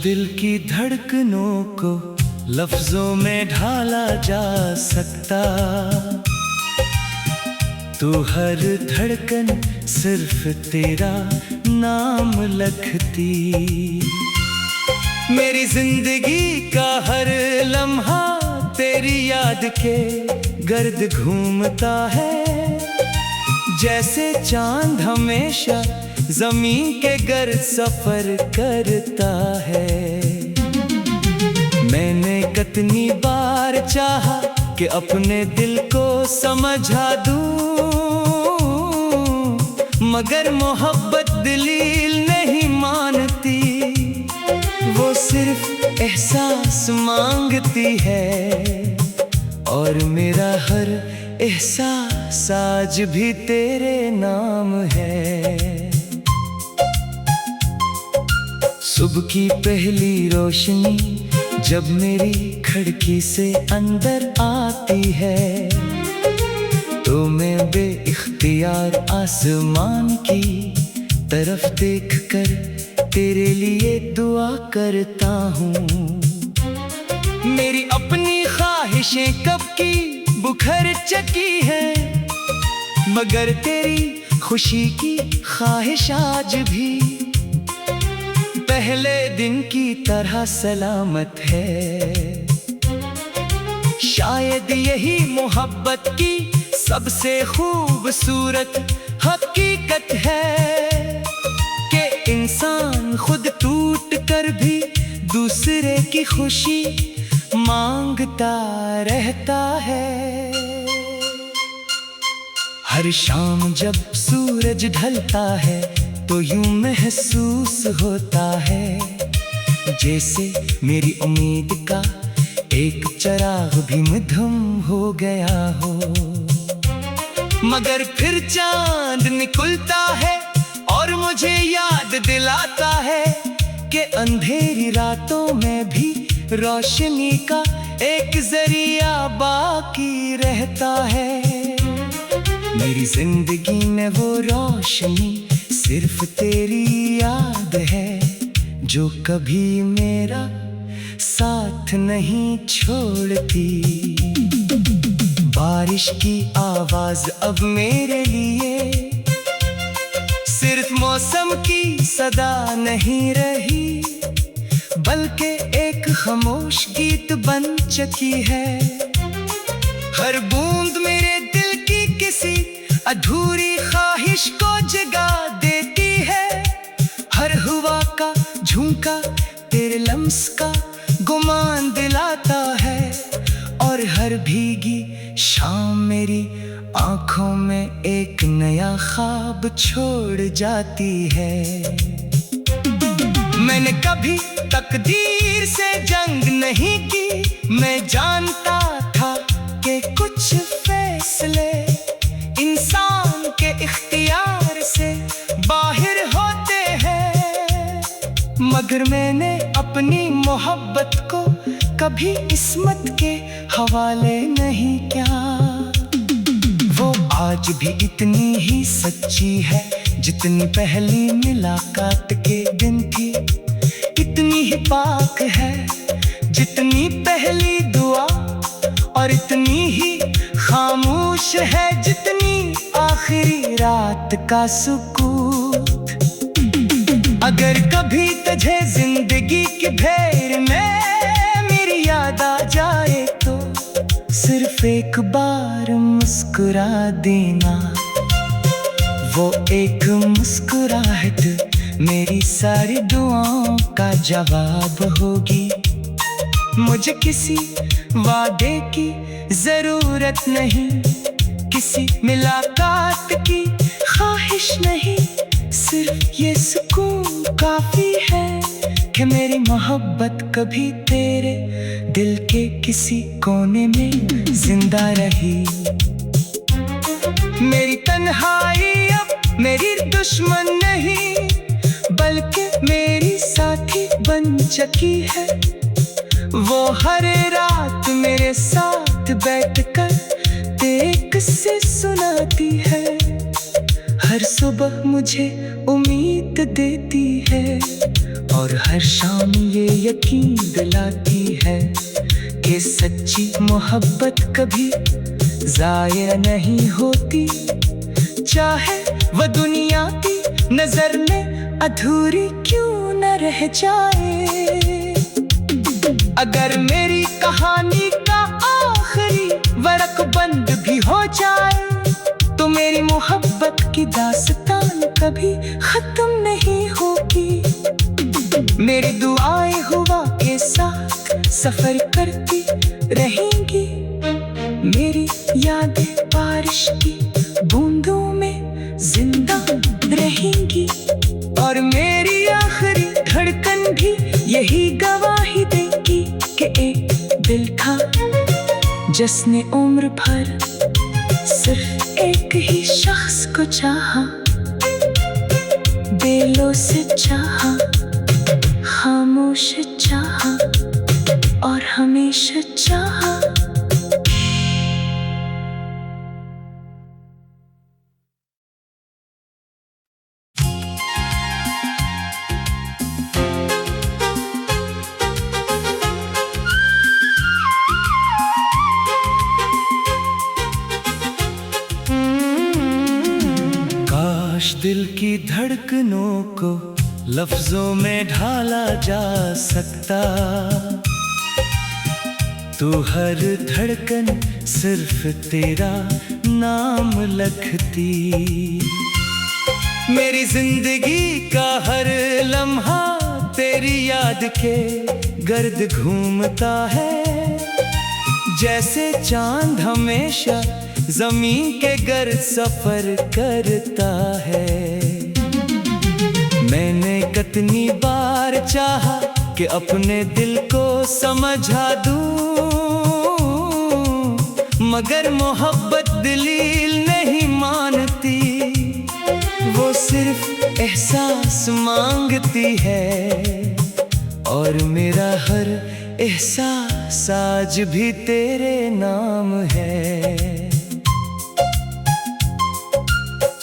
दिल की धड़कनों को लफ्जों में ढाला जा सकता। तू हर धड़कन सिर्फ तेरा नाम लिखती। मेरी जिंदगी का हर लम्हा तेरी याद के गर्द घूमता है। जैसे चांद हमेशा ज़मीन के गर्द सफर करता है। मैंने कितनी बार चाहा कि अपने दिल को समझा दूं, मगर मोहब्बत दलील नहीं मानती। वो सिर्फ एहसास मांगती है और मेरा हर एहसास आज भी तेरे नाम है। सुबह की पहली रोशनी जब मेरी खिड़की से अंदर आती है, तो मैं बेइख्तियार आसमान की तरफ देखकर तेरे लिए दुआ करता हूँ। मेरी अपनी ख्वाहिशें कब की बुखर चुकी है, मगर तेरी खुशी की ख्वाहिश आज भी पहले दिन की तरह सलामत है। शायद यही मोहब्बत की सबसे खूबसूरत हकीकत है कि इंसान खुद टूट कर भी दूसरे की खुशी मांगता रहता है। हर शाम जब सूरज ढलता है तो यूं महसूस होता है जैसे मेरी उम्मीद का एक चिराग भी मधुम हो गया हो। मगर फिर चांद निकलता है और मुझे याद दिलाता है कि अंधेरी रातों में भी रोशनी का एक जरिया बाकी रहता है। मेरी जिंदगी में वो रोशनी सिर्फ तेरी याद है जो कभी मेरा साथ नहीं छोड़ती। बारिश की आवाज अब मेरे लिए सिर्फ मौसम की सदा नहीं रही, बल्कि एक खामोश गीत बन चुकी है। हर बूंद मेरे दिल की किसी अधूरी ख्वाहिश को जगा देती है। हर हवा का झोंका तेरे लम्स का गुमान दिलाता है और हर भीगी शाम मेरी आंखों में एक नया ख्वाब छोड़ जाती है। मैंने कभी तकदीर से जंग नहीं की, मैं जानता था कि कुछ फैसले इंसान के इख्तियार से बाहर होते हैं, मगर मैंने अपनी मोहब्बत को कभी किस्मत के हवाले नहीं किया। वो आज भी इतनी ही सच्ची है जितनी पहली मुलाकात के दिन थी, इतनी ही पाक है जितनी पहली दुआ, और इतनी ही खामोश है जितनी आखिरी रात का सुकूत। अगर कभी तुझे जिंदगी की भीड़ में मेरी याद आ जाए तो सिर्फ एक बार मुस्कुरा देना। वो एक मुस्कुराहट मेरी सारी दुआओं का जवाब होगी। मुझे किसी वादे की जरूरत नहीं, किसी मुलाकात की ख्वाहिश नहीं, सिर्फ ये सुकून काफी है कि मेरी मोहब्बत कभी तेरे दिल के किसी कोने में जिंदा रही। मेरी तन्हाई अब मेरी दुश्मन नहीं, बल्कि मेरी साथी बन चुकी है। वो हर रात मेरे साथ बैठकर तेरे किस्से सुनाती है, हर सुबह मुझे उम्मीद देती है और हर शाम ये यकीन दिलाती है कि सच्ची मोहब्बत कभी ज़ाया नहीं होती, चाहे वह दुनिया की नजर में अधूरी क्यों न रह जाए। अगर मेरी कहानी का आखिरी वरक बंद भी हो जाए, तो मेरी मोहब्बत की दास्तान कभी खत्म नहीं होगी। मेरी दुआएं हुआ के साथ सफर करती रहेंगी, मेरी यादें बारिश की बूंदों में जिंदा रहेंगी, और मेरी आखिरी धड़कन भी यही गवाही देगी कि एक दिल था जिसने उम्र भर सिर्फ एक ही शख्स को चाहा, दिलों से चाहा, खामोश चाहा और हमेशा चाहा। काश दिल की धड़कनों को लफ्जों में ढाला जा सकता, तो हर धड़कन सिर्फ तेरा नाम लिखती। मेरी जिंदगी का हर लम्हा तेरी याद के गर्द घूमता है, जैसे चांद हमेशा जमीन के गर्द सफर करता है। मैंने कितनी बार चाहा कि अपने दिल को समझा दूं, मगर मोहब्बत दलील नहीं मानती, वो सिर्फ एहसास मांगती है, और मेरा हर एहसास आज भी तेरे नाम है।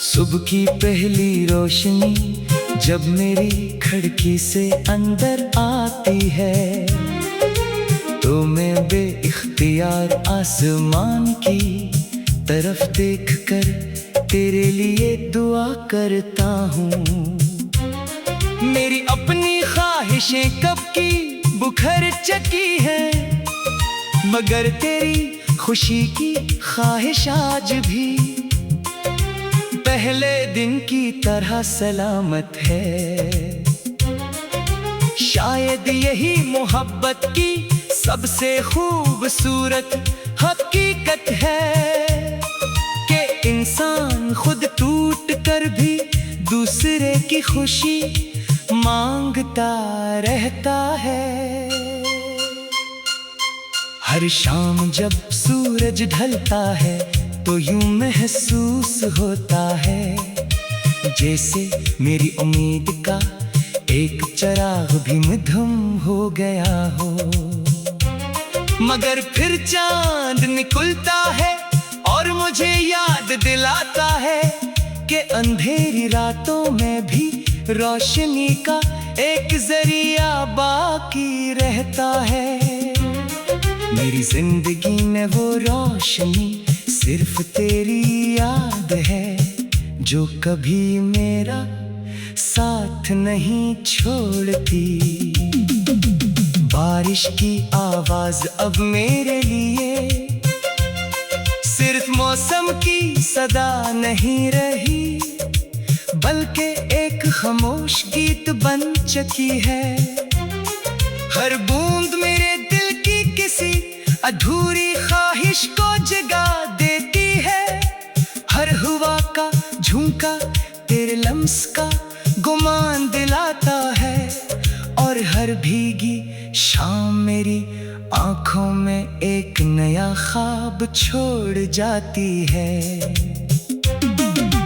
सुबह की पहली रोशनी जब मेरी खिड़की से अंदर आती है, तो मैं बेइख्तियार आसमान की तरफ देखकर तेरे लिए दुआ करता हूँ। मेरी अपनी ख्वाहिशें कब की बुखर चकी है, मगर तेरी खुशी की ख्वाहिश आज भी पहले दिन की तरह सलामत है। शायद यही मोहब्बत की सबसे खूबसूरत हकीकत है कि इंसान खुद टूट कर भी दूसरे की खुशी मांगता रहता है। हर शाम जब सूरज ढलता है तो यूं महसूस होता है जैसे मेरी उम्मीद का एक चिराग भी मधुम हो गया हो। मगर फिर चांद निकलता है और मुझे याद दिलाता है कि अंधेरी रातों में भी रोशनी का एक जरिया बाकी रहता है। मेरी जिंदगी में वो रोशनी सिर्फ तेरी याद है जो कभी मेरा साथ नहीं छोड़ती। बारिश की आवाज अब मेरे लिए सिर्फ मौसम की सदा नहीं रही, बल्कि एक खामोश गीत बन चुकी है। हर बूंद मेरे दिल की किसी अधूरी ख्वाहिश को जगा देती है। हर हवा का झोंका तेरे लम्स का गुमान दिलाता है, और हर भीगी शाम मेरी आंखों में एक नया ख्वाब छोड़ जाती है।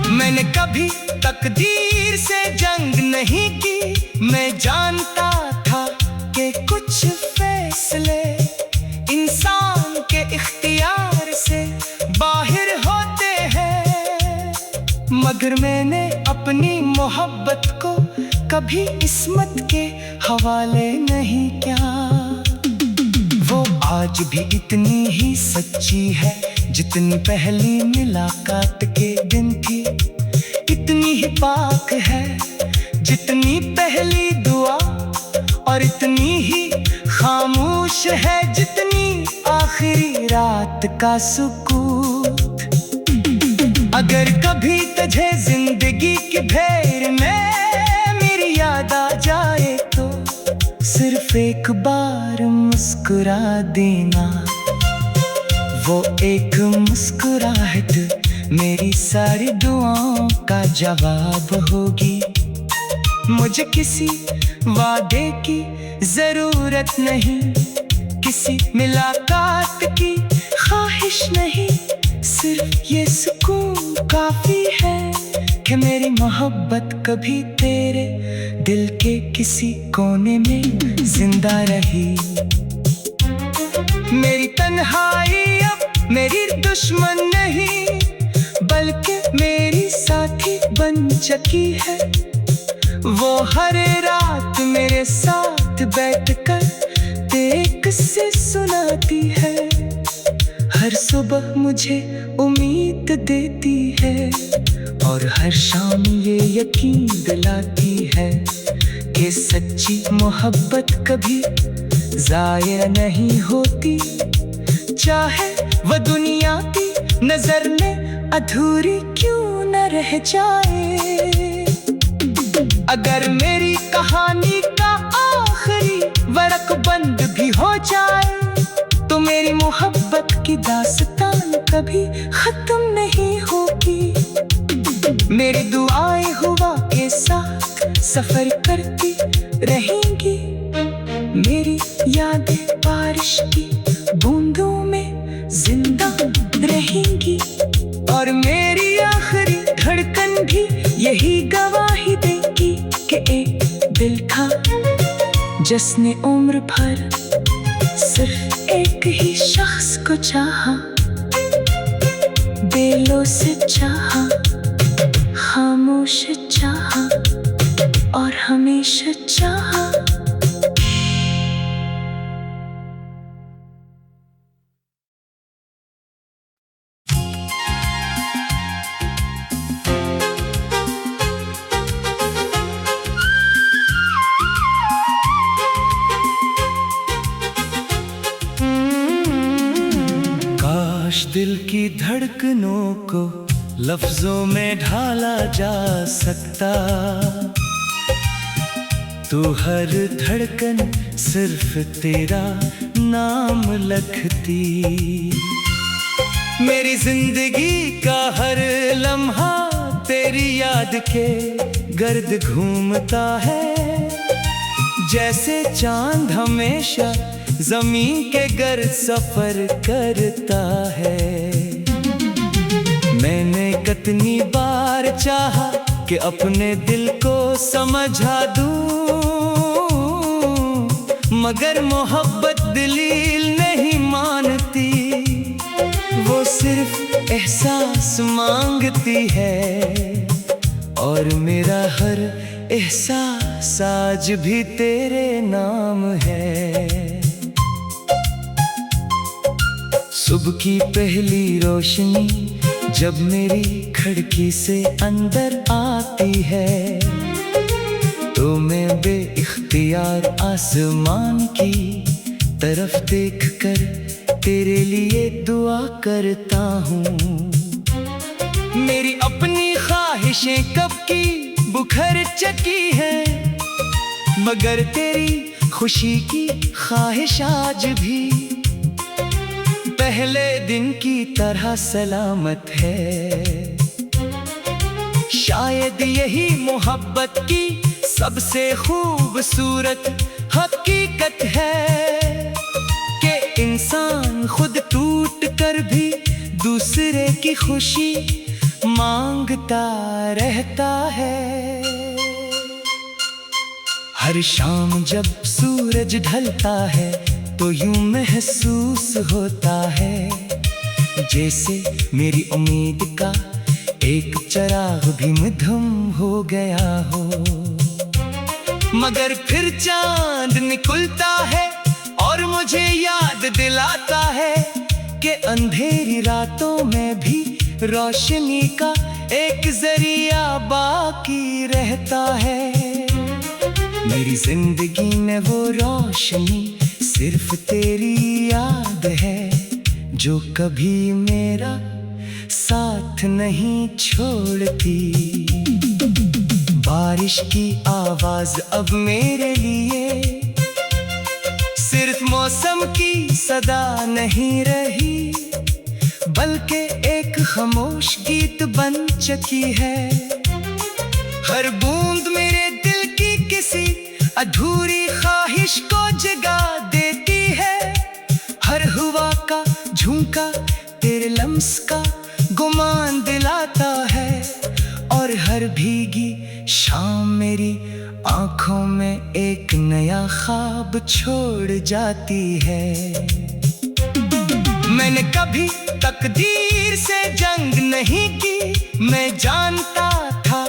मैंने कभी तकदीर से जंग नहीं की, मैं जानता था कि कुछ फैसले इंसान के इख्तियार से बाहर होते हैं। मगर मैंने अपनी मोहब्बत को कभी किस्मत के हवाले नहीं क्या। वो आज भी इतनी ही सच्ची है जितनी पहली मुलाकात के दिन थी, इतनी ही पाक है जितनी पहली दुआ, और इतनी ही खामोश है जितनी आखिरी रात का सुकूत। अगर कभी तुझे जिंदगी की भीड़ में मेरी याद आ जाए तो सिर्फ एक बार मुस्कुरा देना। वो एक मुस्कुराहट मेरी सारी दुआओं का जवाब होगी। मुझे किसी वादे की जरूरत नहीं, किसी मुलाकात की ख्वाहिश नहीं, सिर्फ ये सुकून काफी है कि मेरी मोहब्बत कभी तेरे दिल के किसी कोने में जिंदा रही। मेरी तन्हाई अब मेरी दुश्मन नहीं, बल्कि मेरी साथी बन चुकी है। वो हर रात मेरे साथ बैठकर तेरे किस्से सुनाती है, हर सुबह मुझे उम्मीद देती है, और हर शाम ये यकीन दिलाती है कि सच्ची मोहब्बत कभी ज़ाया नहीं होती, चाहे वह दुनिया की नजर में अधूरी क्यों न रह जाए। अगर मेरी कहानी का आखिरी वरक बंद भी हो जाए तो मेरी मोहब्बत की दास्तान कभी खत्म नहीं होगी। मेरी दुआएं हुआ के साथ सफर करती रहेंगी, मेरी यादें बारिश की बूंदों में जिंदा रहेंगी, और मेरी आखिरी धड़कन भी यही गवाही देगी कि एक दिल था जिसने उम्र भर सिर्फ एक ही शख्स को चाहा, दिलों से चाहा, खामोश चाहा और हमेशा चाहा। काश दिल की धड़कनों को लफ्जों में ढाला जा सकता, तो हर धड़कन सिर्फ तेरा नाम लिखती। मेरी जिंदगी का हर लम्हा तेरी याद के गर्द घूमता है, जैसे चांद हमेशा जमीन के गर्द सफर करता है। मैंने कितनी बार चाहा कि अपने दिल को समझा दूं, मगर मोहब्बत दलील नहीं मानती, वो सिर्फ एहसास मांगती है, और मेरा हर एहसास आज भी तेरे नाम है। सुबह की पहली रोशनी जब मेरी खिड़की से अंदर आती है, तो मैं बेइख्तियार आसमान की तरफ देखकर तेरे लिए दुआ करता हूँ। मेरी अपनी ख्वाहिशें कब की बुखर चुकी है, मगर तेरी खुशी की ख्वाहिश आज भी पहले दिन की तरह सलामत है। शायद यही मोहब्बत की सबसे खूबसूरत हकीकत है कि इंसान खुद टूट कर भी दूसरे की खुशी मांगता रहता है। हर शाम जब सूरज ढलता है तो यूं महसूस होता है जैसे मेरी उम्मीद का एक चिराग भी मद्धम हो गया हो। मगर फिर चांद निकलता है और मुझे याद दिलाता है कि अंधेरी रातों में भी रोशनी का एक जरिया बाकी रहता है। मेरी जिंदगी में वो रोशनी सिर्फ तेरी याद है, जो कभी मेरा साथ नहीं छोड़ती। बारिश की आवाज अब मेरे लिए सिर्फ मौसम की सदा नहीं रही, बल्कि एक खामोश गीत बन चुकी है। हर बूंद मेरे दिल की किसी अधूरी ख्वाहिश को जगा देती है। हर हवा का झोंका तेरे लम्स का गुमान दिलाता है, और हर भीगी शाम मेरी आंखों में एक नया ख्वाब छोड़ जाती है। मैंने कभी तकदीर से जंग नहीं की, मैं जानता था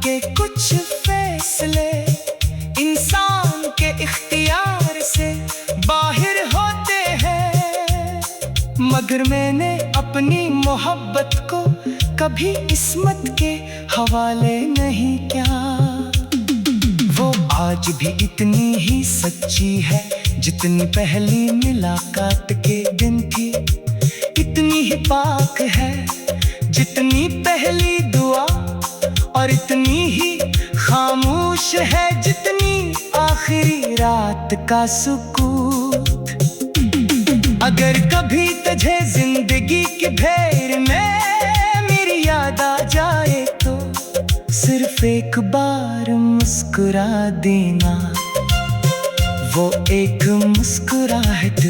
कि कुछ फैसले इंसान के इख्तियार से बाहर होते हैं, मगर मैंने अपनी मोहब्बत को कभी किस्मत के हवाले नहीं किया। वो आज भी इतनी ही सच्ची है जितनी पहली मुलाकात के दिन थी, इतनी ही पाक है जितनी पहली दुआ, और इतनी ही खामोश है जितनी आखिरी रात का सुकूत। अगर कभी तुझे जिंदगी की भीड़ में मेरी याद आ जाए तो सिर्फ एक बार मुस्कुरा देना। वो एक मुस्कुराहट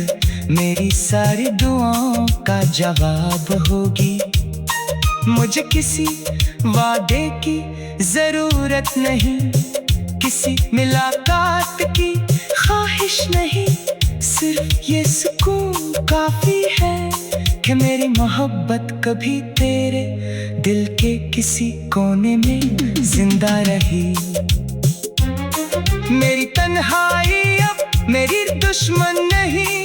मेरी सारी दुआओं का जवाब होगी। मुझे किसी वादे की जरूरत नहीं, किसी मुलाकात की ख्वाहिश नहीं, सिर्फ ये सुकून काफी है कि मेरी मोहब्बत कभी तेरे दिल के किसी कोने में जिंदा रही। मेरी तन्हाई अब मेरी दुश्मन नहीं,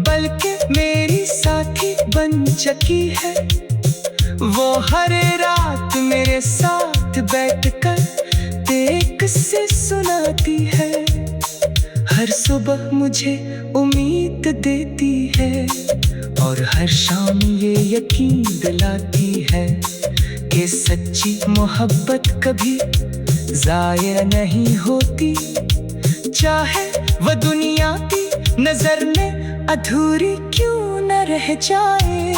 बल्कि मेरी साथी बन चुकी है। वो हर रात मेरे साथ बैठकर तेरे किस्से सुनाती है, हर सुबह मुझे उम्मीद देती है, और हर शाम ये यकीन दिलाती है कि सच्ची मोहब्बत कभी ज़ाया नहीं होती, चाहे वह दुनिया की नजर में अधूरी क्यों न रह जाए।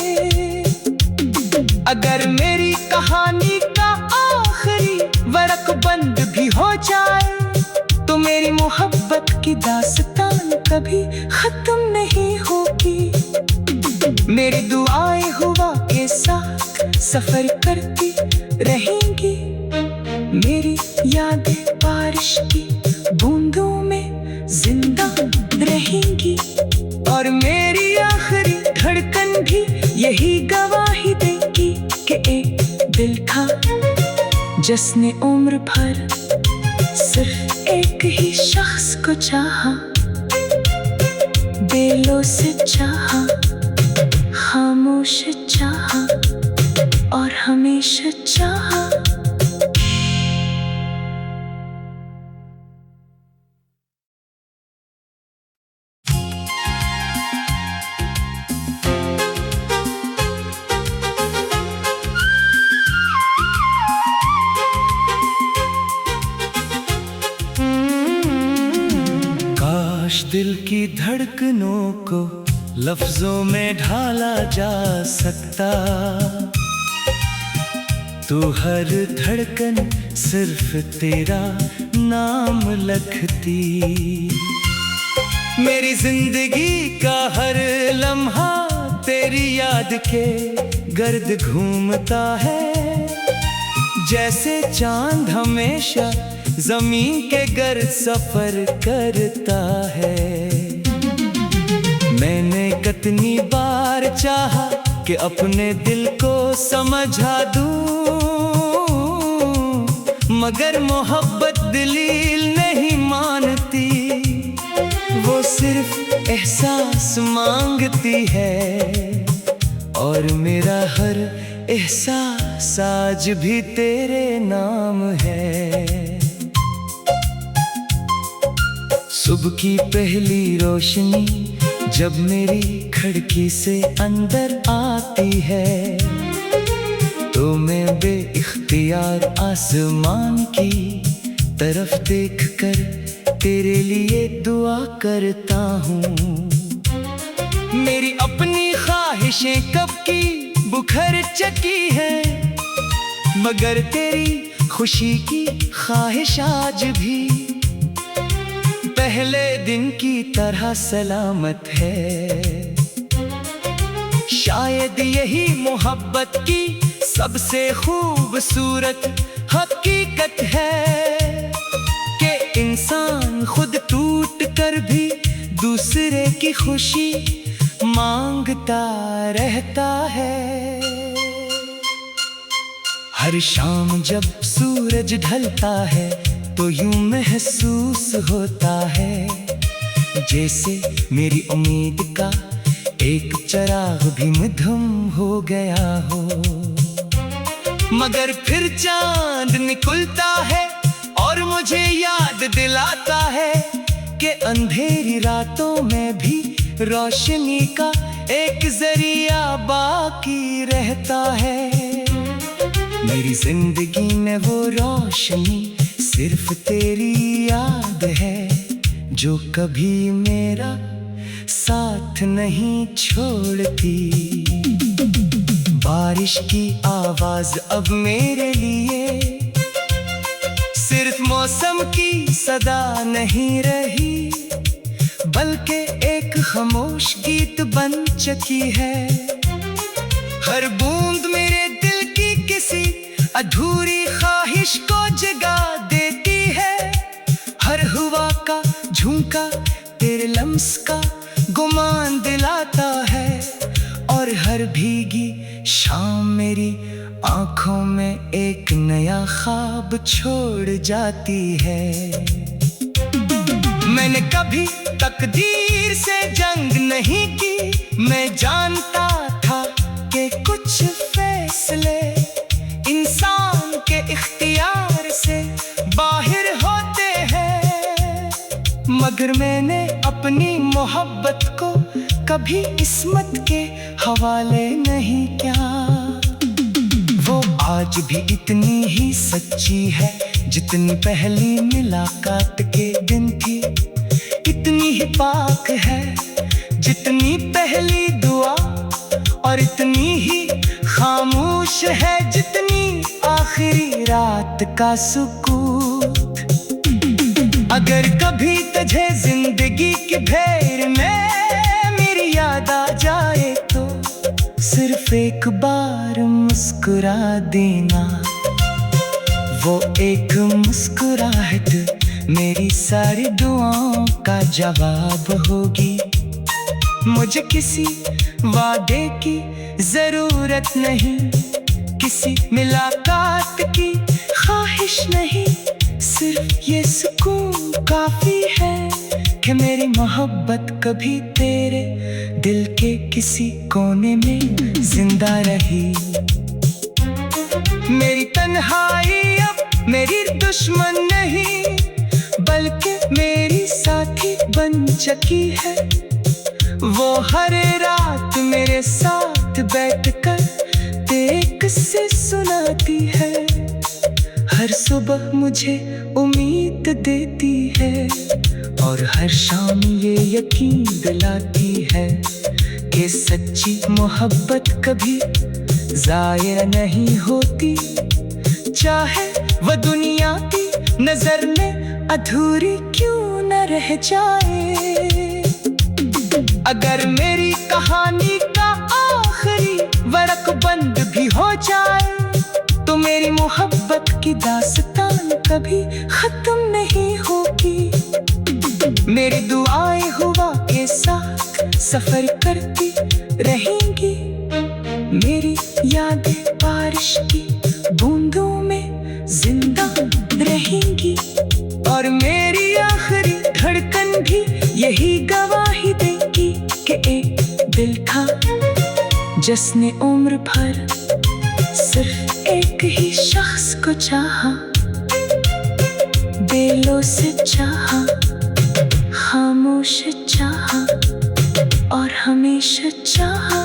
अगर मेरी कहानी का आखिरी वरक बंद भी हो जाए, तो मेरी मोहब्बत की दास्तान कभी खत्म नहीं होगी। मेरी दुआएं हुआ के साथ सफर करती रहेंगी, मेरी यादें बारिश की बूंदों में जिंदा रहेंगी, और मेरी आखिरी धड़कन भी यही गवाही देगी कि एक दिल था जिसने उम्र भर सिर्फ एक ही शख्स को चाहा, दिलों से चाहा, खामोश चाहा, और हमेशा चाहा। दिल की धड़कनों को लफ्जों में ढाला जा सकता, तू हर धड़कन सिर्फ तेरा नाम लिखती। मेरी जिंदगी का हर लम्हा तेरी याद के गर्द घूमता है, जैसे चांद हमेशा जमीन के गर्द सफर करता है। मैंने कितनी बार चाहा कि अपने दिल को समझा दूं, मगर मोहब्बत दलील नहीं मानती, वो सिर्फ एहसास मांगती है। और मेरा हर एहसास आज भी तेरे नाम है। सुबह की पहली रोशनी जब मेरी खिड़की से अंदर आती है, तो मैं बेइख्तियार आसमान की तरफ देखकर तेरे लिए दुआ करता हूँ। मेरी अपनी ख्वाहिशें कब की बुखर चुकी है, मगर तेरी खुशी की ख्वाहिश आज भी पहले दिन की तरह सलामत है। शायद यही मोहब्बत की सबसे खूबसूरत हकीकत है कि इंसान खुद टूट कर भी दूसरे की खुशी मांगता रहता है। हर शाम जब सूरज ढलता है तो यूं महसूस होता है जैसे मेरी उम्मीद का एक चिराग भी मधुम हो गया हो। मगर फिर चांद निकलता है और मुझे याद दिलाता है कि अंधेरी रातों में भी रोशनी का एक जरिया बाकी रहता है। मेरी जिंदगी में वो रोशनी सिर्फ तेरी याद है जो कभी मेरा साथ नहीं छोड़ती। बारिश की आवाज अब मेरे लिए सिर्फ मौसम की सदा नहीं रही, बल्कि एक खामोश गीत बन चुकी है। हर बूंद मेरे दिल की किसी अधूरी ख्वाहिश को जगा देती है। हर हवा का झोंका तेरे लम्स का गुमान दिलाता है, और हर भीगी शाम मेरी आंखों में एक नया ख्वाब छोड़ जाती है। मैंने कभी तकदीर से जंग नहीं की, मैं जानता था कि कुछ फैसले इंसान के इख्तियार से बाहर होते हैं, मगर मैंने अपनी मोहब्बत को कभी किस्मत के हवाले नहीं किया। वो आज भी इतनी ही सच्ची है जितनी पहली मुलाकात के दिन थी, इतनी ही पाक है जितनी पहली दुआ, और इतनी ही खामोश है जितनी आखिरी रात का सुकूत। अगर कभी तुझे जिंदगी की भीड़ में मेरी याद आ जाए तो सिर्फ एक बार मुस्कुरा देना। वो एक मुस्कुराहट मेरी सारी दुआओं का जवाब होगी। मुझे किसी वादे की जरूरत नहीं, किसी मुलाकात की ख्वाहिश नहीं, सिर्फ ये सुकून काफी है कि मेरी मोहब्बत कभी तेरे दिल के किसी कोने में जिंदा रही। मेरी तन्हाई अब मेरी दुश्मन नहीं, बल्कि मेरी साथी बन चुकी है। वो हर रात मेरे साथ बैठकर तेरे किस्से सुनाती है, हर सुबह मुझे उम्मीद देती है, और हर शाम ये यकीन दिलाती है कि सच्ची मोहब्बत कभी ज़ाया नहीं होती, चाहे वह दुनिया की नजर में अधूरी क्यों न रह जाए। अगर मेरी कहानी का आखिरी वरक बंद भी हो जाए तो मेरी मोहब्बत की दास्तान कभी खत्म नहीं होगी। मेरी दुआएं हुआ के साथ सफर करती रहेंगी, मेरी यादें बारिश की बूंदों में जिंदा रहेंगी, और मेरी जिसने उम्र भर सिर्फ एक ही शख्स को चाहा, बेलों से चाहा, खामोश चाहा और हमेशा चाहा।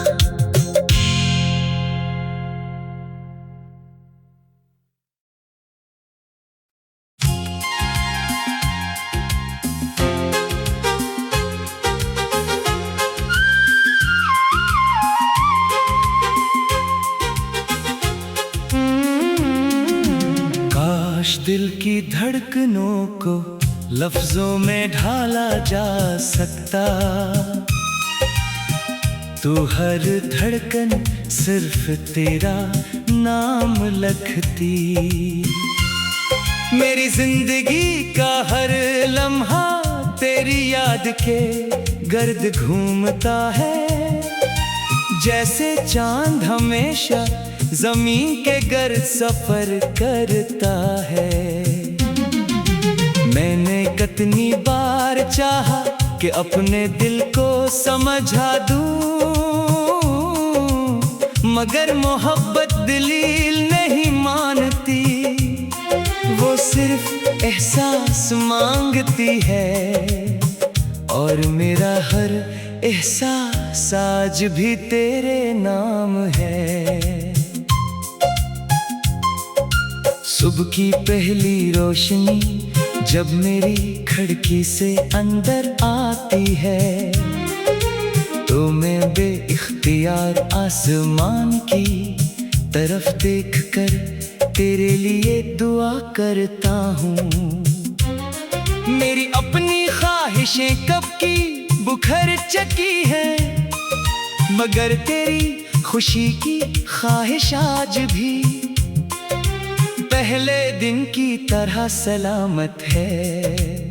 काश दिल की धड़कनों को लफ्जों में ढाला जा सकता, तो हर धड़कन सिर्फ तेरा नाम लिखती। मेरी जिंदगी का हर लम्हा तेरी याद के गर्द घूमता है, जैसे चांद हमेशा जमीन के गर्द सफर करता है। मैंने कितनी बार चाहा कि अपने दिल को समझा दूं, मगर मोहब्बत दलील नहीं मानती, वो सिर्फ एहसास मांगती है। और मेरा हर एहसास आज भी तेरे नाम है। सुबह की पहली रोशनी जब मेरी खिड़की से अंदर आती है, तो मैं बेइख्तियार आसमान की तरफ देखकर तेरे लिए दुआ करता हूँ। मेरी अपनी ख्वाहिशें कब की बुखर चकी है, मगर तेरी खुशी की ख्वाहिश आज भी पहले दिन की तरह सलामत है।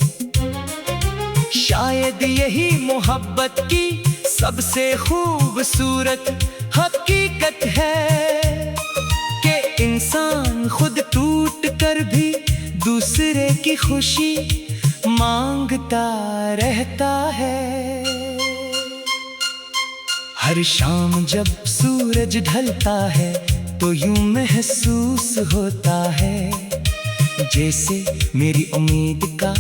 शायद यही मोहब्बत की सबसे खूबसूरत हकीकत है कि इंसान खुद टूट कर भी दूसरे की खुशी मांगता रहता है। हर शाम जब सूरज ढलता है तो यूं महसूस होता है जैसे मेरी उम्मीद का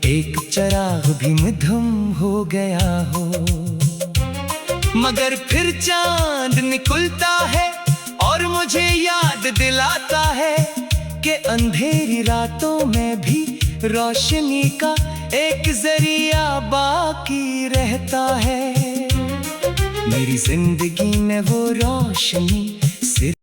एक चिराग भी मध्यम हो गया हो। मगर फिर चांद निकलता है और मुझे याद दिलाता है कि अंधेरी रातों में भी रोशनी का एक जरिया बाकी रहता है। मेरी जिंदगी में वो रोशनी